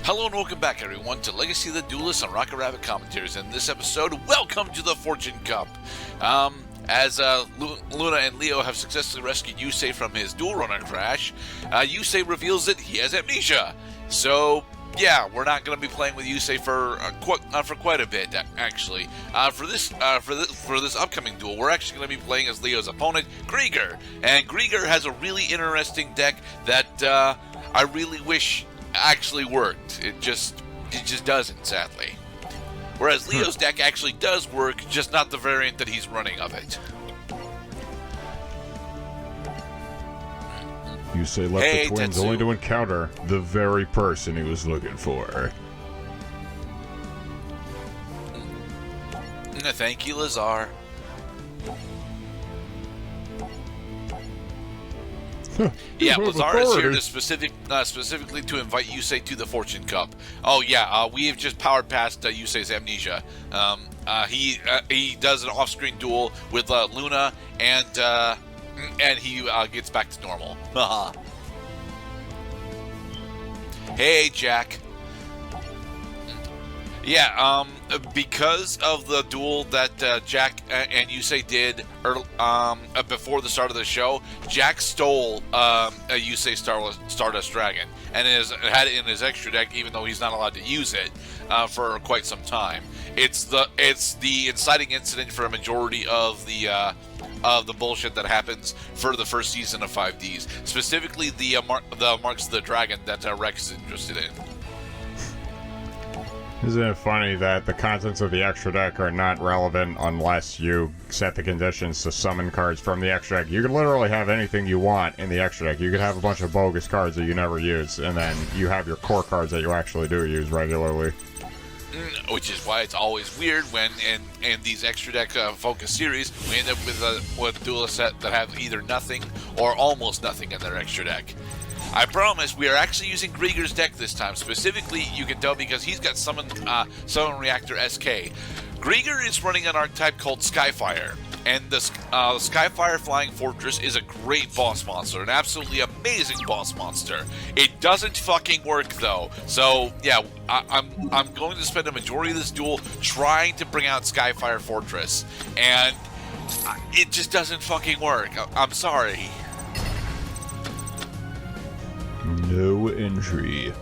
Hello and welcome back, everyone, to Legacy of the Duelist on Rocket Rabbit Commentaries. In this episode, welcome to the Fortune Cup. As Luna and Leo have successfully rescued Yusei from his duel runner crash, Yusei reveals that he has amnesia. So, yeah, we're not going to be playing with Yusei for quite a bit, actually. For this upcoming duel, we're actually going to be playing as Leo's opponent, Grieger. And Grieger has a really interesting deck that I really wish actually worked. It just doesn't, sadly. Whereas Leo's deck actually does work, just not the variant that he's running of it. Yusei left the twins Tetsu. only to encounter the very person he was looking for. Thank you, Lazar. Yeah, Lazar is here to specifically to invite Yusei to the Fortune Cup. Oh yeah, we have just powered past Yusei's amnesia. He does an off-screen duel with Luna, and he gets back to normal. Hey, Jack. Yeah, because of the duel that Jack and Yusei did before the start of the show, Jack stole a Yusei Stardust Dragon and had it in his extra deck, even though he's not allowed to use it for quite some time. It's the inciting incident for a majority of the bullshit that happens for the first season of 5Ds, specifically the Marks of the Dragon that Rex is interested in. Isn't it funny that the contents of the extra deck are not relevant unless you set the conditions to summon cards from the extra deck? You could literally have anything you want in the extra deck. You could have a bunch of bogus cards that you never use, and then you have your core cards that you actually do use regularly. Which is why it's always weird when in these extra deck focus series we end up with a duelist set that have either nothing or almost nothing in their extra deck. I promise we are actually using Grieger's deck this time. Specifically, you can tell because he's got Summon Reactor SK. Grieger is running an archetype called Skyfire, and the Skyfire Flying Fortress is a great boss monster, an absolutely amazing boss monster. It doesn't fucking work though, so yeah, I'm going to spend a majority of this duel trying to bring out Skyfire Fortress, and it just doesn't fucking work. I'm sorry. No entry.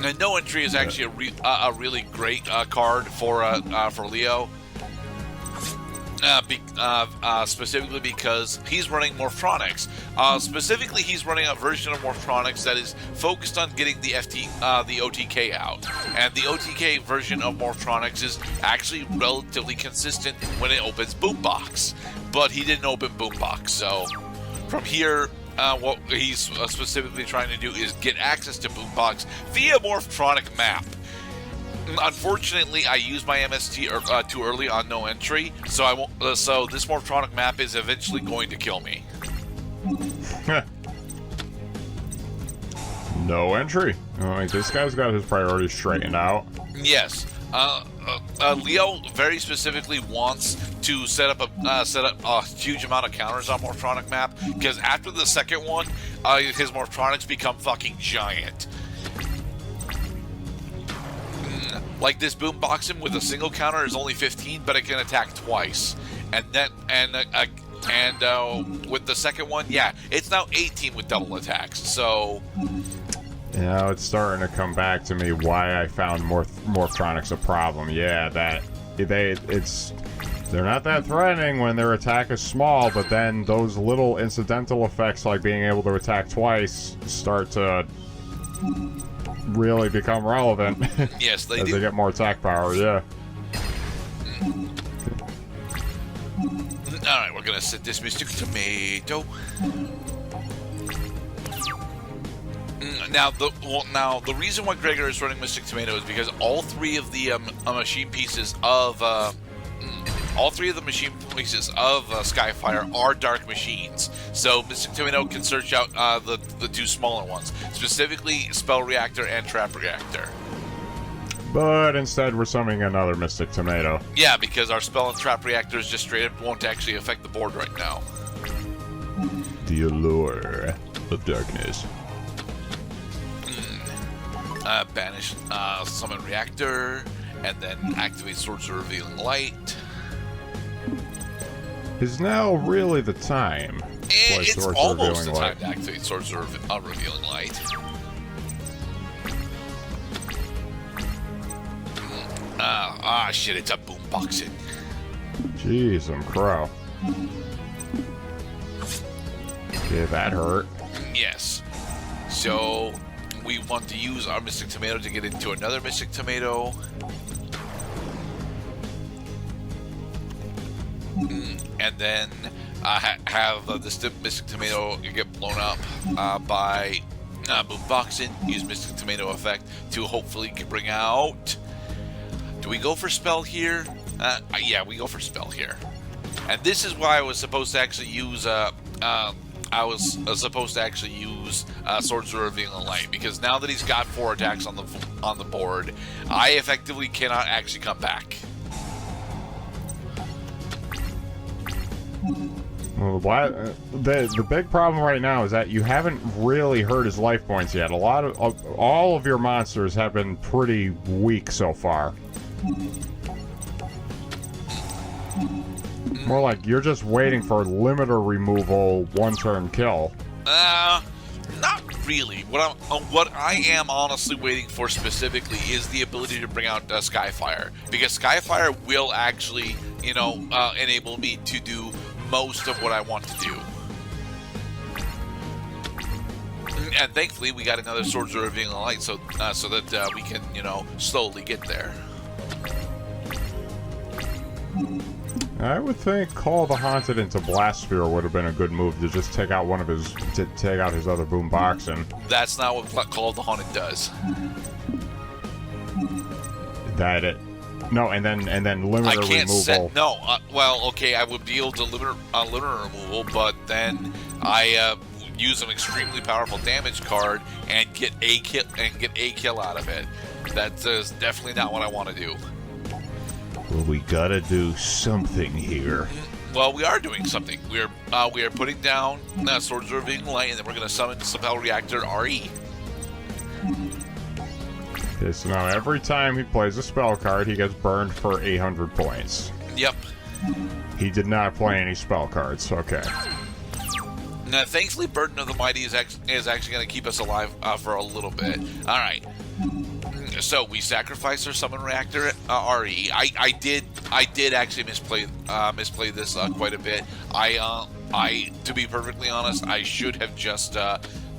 And no entry is actually a really great card for Leo. Specifically because he's running Morphronics. Specifically, he's running a version of Morphronics that is focused on getting the OTK out. And the OTK version of Morphronics is actually relatively consistent when it opens Boombox. But he didn't open Boombox, so from here, what he's specifically trying to do is get access to Boombox via Morphronic map. Unfortunately, I used my MST too early on no entry, so I won't. So this Morphronic map is eventually going to kill me. No entry. Oh, this guy's got his priorities straightened out. Yes. Leo very specifically wants to set up a huge amount of counters on Morphronic map, because after the second one, his Morphronics become fucking giant. Like this Boomboxing with a single counter is only 15, but it can attack twice, and with the second one, yeah, it's now 18 with double attacks. So. You know, it's starting to come back to me why I found Morphronics a problem. Yeah, that they're not that threatening when their attack is small, but then those little incidental effects like being able to attack twice start to really become relevant. Yes, they as do. They get more attack power, yeah. Alright, we're gonna set this Mystic Tomato. Now the reason why Grieger is running Mystic Tomato is because all three of the machine pieces of Skyfire are dark machines. So Mystic Tomato can search out the two smaller ones, specifically Spell Reactor and Trap Reactor. But instead, we're summoning another Mystic Tomato. Yeah, because our Spell and Trap Reactors just straight up won't actually affect the board right now. The allure of darkness. banish summon Reactor, and then activate Swords of Revealing Light. Is now really the time? It's almost the time to activate Swords of Revealing Light. Shit, it's a boomboxing. Jeez, I'm crow. Yeah, that hurt. Yes. So, we want to use our Mystic Tomato to get into another Mystic Tomato. And then have this Mystic Tomato get blown up by boomboxing. Use Mystic Tomato effect to hopefully bring out... Do we go for spell here? Yeah, we go for spell here. And this is why I was supposed to actually use Swords of Revealing Light, because now that he's got 4 attacks on the board, I effectively cannot actually come back. Well, the big problem right now is that you haven't really hurt his life points yet. All of your monsters have been pretty weak so far. More like you're just waiting for limiter removal, 1-turn kill. Not really. What I am honestly waiting for specifically is the ability to bring out Skyfire, because Skyfire will actually, enable me to do most of what I want to do. And thankfully, we got another Swords of Revealing Light, so that we can, slowly get there. I would think Call the Haunted into Blast Sphere would have been a good move to just take out his other boomboxing. That's not what Call of the Haunted does. No, and then limiter removal. Okay, I would be able to limiter removal, but then I use an extremely powerful damage card and get a kill out of it. That's definitely not what I want to do. Well, we gotta do something here. Well, we are doing something. We are putting down Swords of Revealing Light, and then we're going to summon Spell Reactor RE. Okay, so now every time he plays a spell card, he gets burned for 800 points. Yep. He did not play any spell cards. Okay. Now, thankfully, Burden of the Mighty is actually going to keep us alive for a little bit. All right. So we sacrificed our Summon Reactor RE. I did actually misplay this quite a bit. I to be perfectly honest, I should have just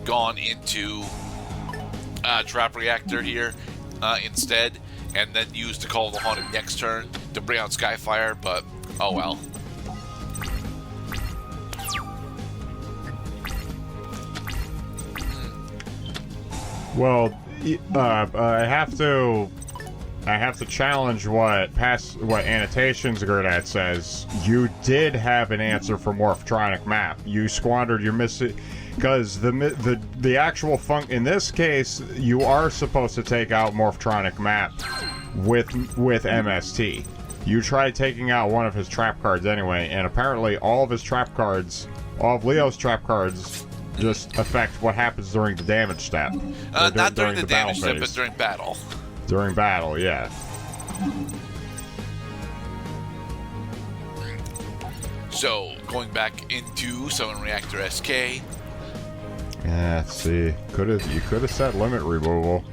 gone into Trap Reactor here instead, and then used the Call of the Haunted next turn to bring out Skyfire. But oh well. Well, I have to challenge what Annotations Gerdat says. You did have an answer for Morphtronic Map. You squandered your because the actual in this case, you are supposed to take out Morphtronic Map with MST. You tried taking out one of his trap cards anyway, and apparently all of Leo's trap cards just affect what happens during the damage step. Not during the damage step, but during battle. During battle, yeah. So, going back into Summon Reactor SK. Yeah, let's see. You could have set limit removal.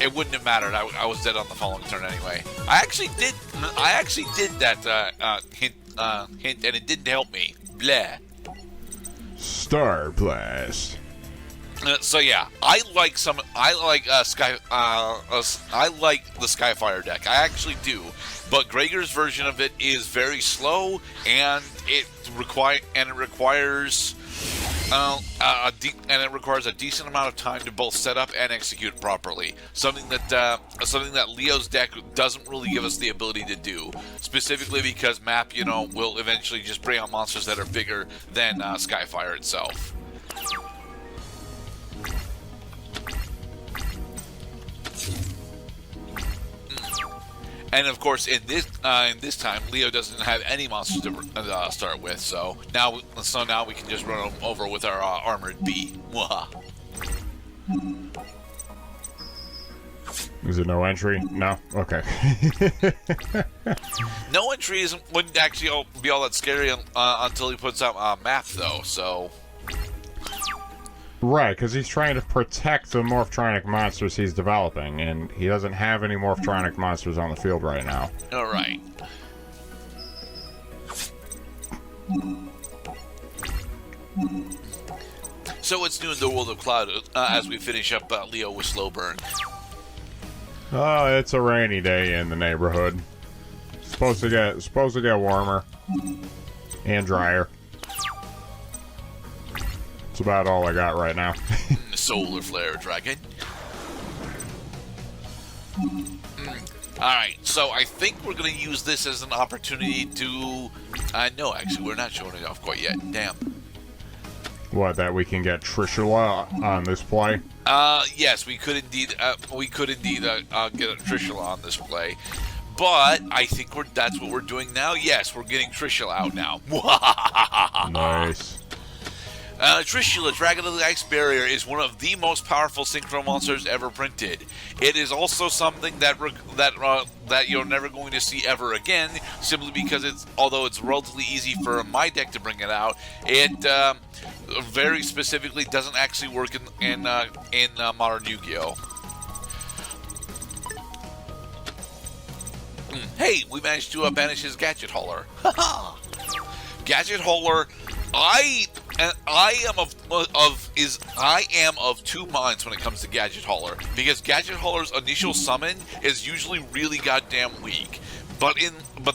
It wouldn't have mattered. I was dead on the following turn anyway. I actually did that hint, and it didn't help me. Blah. Star Blast. So yeah, I like the Skyfire deck. I actually do, but Grieger's version of it is very slow, and it requires a decent amount of time to both set up and execute properly. Something that Leo's deck doesn't really give us the ability to do. Specifically because Map, will eventually just bring out monsters that are bigger than Skyfire itself. And of course, in this time, Leo doesn't have any monsters to start with, so now we can just run him over with our armored bee. Is it no entry? No? Okay. No entry wouldn't actually be all that scary until he puts out a map, though, so... Right, because he's trying to protect the Morphtronic monsters he's developing, and he doesn't have any Morphtronic monsters on the field right now. Alright. So it's new in the world of Cloud as we finish up Leo with Slow Burn. Oh, it's a rainy day in the neighborhood. Supposed to get warmer and drier. That's about all I got right now. Solar Flare Dragon. Alright, so I think we're going to use this as an opportunity to... no, actually, we're not showing it off quite yet. Damn. What, that we can get Trishula on this play? Yes, we could indeed get a Trishula on this play. But I think that's what we're doing now. Yes, we're getting Trishula out now. Nice. Trishula, Dragon of the Ice Barrier, is one of the most powerful synchro monsters ever printed. It is also something that you're never going to see ever again, simply because although it's relatively easy for my deck to bring it out, it very specifically doesn't actually work in modern Yu-Gi-Oh. Hey, we managed to banish his Gadget Hauler. Gadget Hauler. I am of two minds when it comes to Gadget Hauler, because Gadget Hauler's initial summon is usually really goddamn weak. But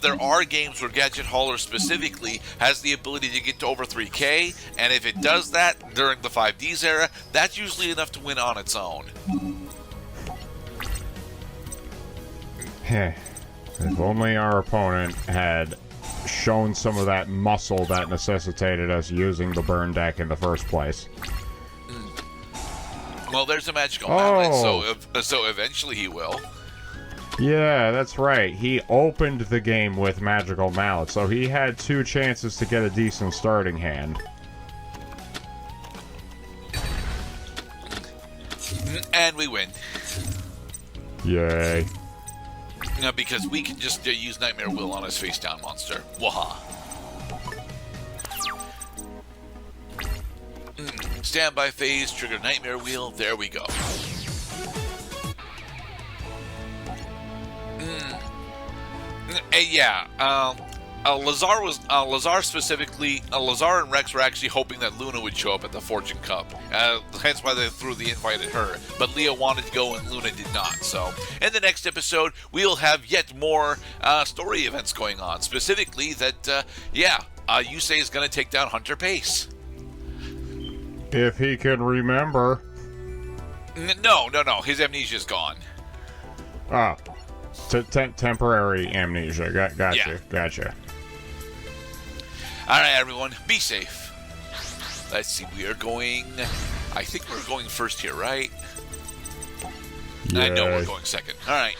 there are games where Gadget Hauler specifically has the ability to get to over 3k, and if it does that during the 5Ds era, that's usually enough to win on its own. If only our opponent had shown some of that muscle that necessitated us using the burn deck in the first place. Well, there's a magical mallet, so eventually he will. Yeah, that's right. He opened the game with Magical Mallet, so he had two chances to get a decent starting hand. And we win. Yay. Because we can just use Nightmare Wheel on his face-down monster. Waha. Standby phase, trigger Nightmare Wheel. There we go. Lazar specifically, Lazar and Rex were actually hoping that Luna would show up at the Fortune Cup. Hence why they threw the invite at her. But Leo wanted to go and Luna did not. So, in the next episode, we'll have yet more story events going on. Specifically that, Yusei is going to take down Hunter Pace. If he can remember. No. His amnesia's gone. Oh. Temporary amnesia. Gotcha. All right, everyone, be safe. Let's see, I think we're going first here, right? Yeah. I know we're going second. All right.